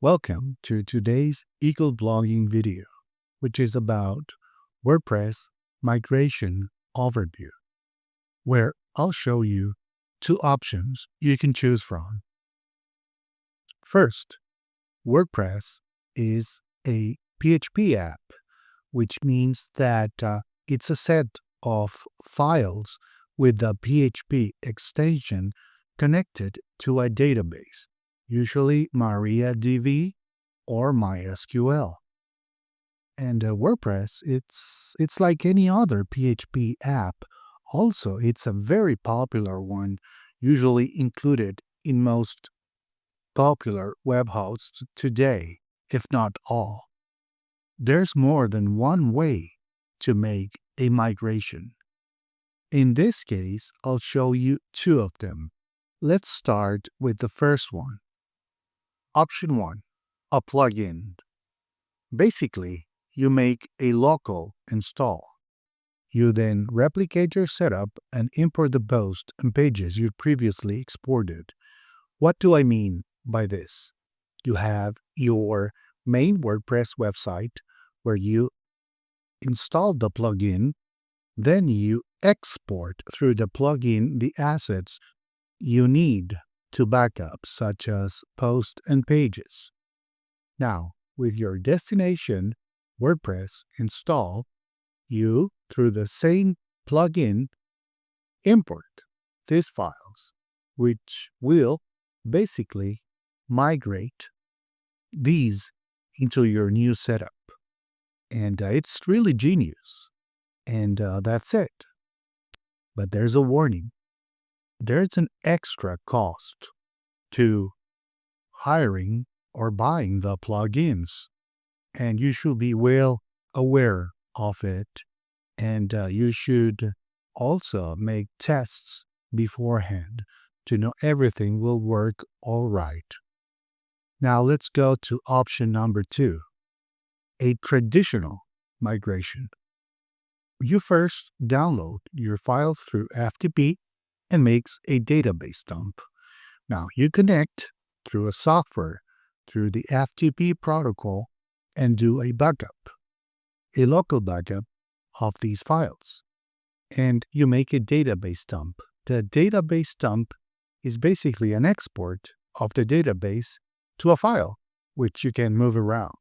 Welcome to today's Eagle blogging video, which is about WordPress migration overview, where I'll show you two options you can choose from. First, WordPress is a PHP app, which means that it's a set of files with the PHP extension connected to a database, usually MariaDB or MySQL. And WordPress, it's like any other PHP app. Also, it's a very popular one, usually included in most popular web hosts today, if not all. There's more than one way to make a migration. In this case, I'll show you two of them. Let's start with the first one. Option 1, a plugin. Basically, you make a local install. You then replicate your setup and import the post and pages you previously exported. What do I mean by this? You have your main WordPress website where you install the plugin, then you export through the plugin the assets you need to backup, such as posts and pages. Now, with your destination WordPress install, you, through the same plugin, import these files, which will basically migrate these into your new setup. And it's really genius. And that's it. But there's a warning. There's an extra cost to hiring or buying the plugins, and you should be well aware of it. And you should also make tests beforehand to know everything will work all right. Now let's go to option number 2, a traditional migration. You first download your files through FTP and makes a database dump. Now you connect through a software through the FTP protocol and do a backup, a local backup of these files. And you make a database dump. The database dump is basically an export of the database to a file, which you can move around.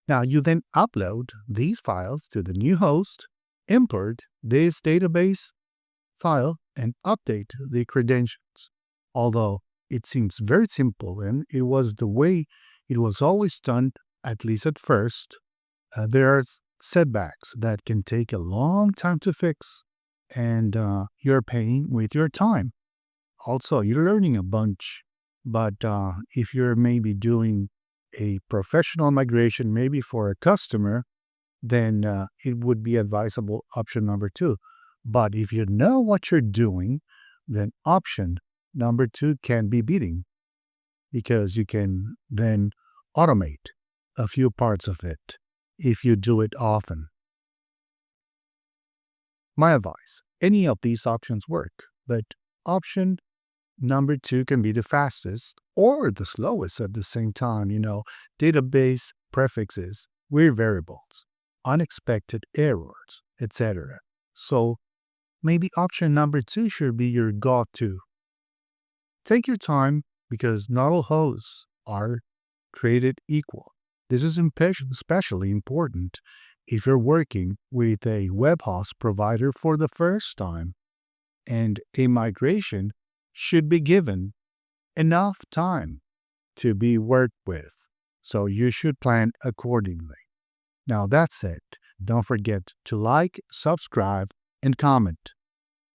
Now you then upload these files to the new host, import this database file, and update the credentials. Although it seems very simple and it was the way it was always done, at least at first, there are setbacks that can take a long time to fix, and you're paying with your time. Also, you're learning a bunch, but if you're maybe doing a professional migration, maybe for a customer, then it would be advisable option number 2. But if you know what you're doing, then option number 2 can be beating, because you can then automate a few parts of it if you do it often. My advice, any of these options work, but option number 2 can be the fastest or the slowest at the same time. Database prefixes, weird variables, unexpected errors, etc. So maybe option number 2 should be your go-to. Take your time, because not all hosts are created equal. This is especially important if you're working with a web host provider for the first time, and a migration should be given enough time to be worked with. So you should plan accordingly. Now that's it. Don't forget to like, subscribe, and comment.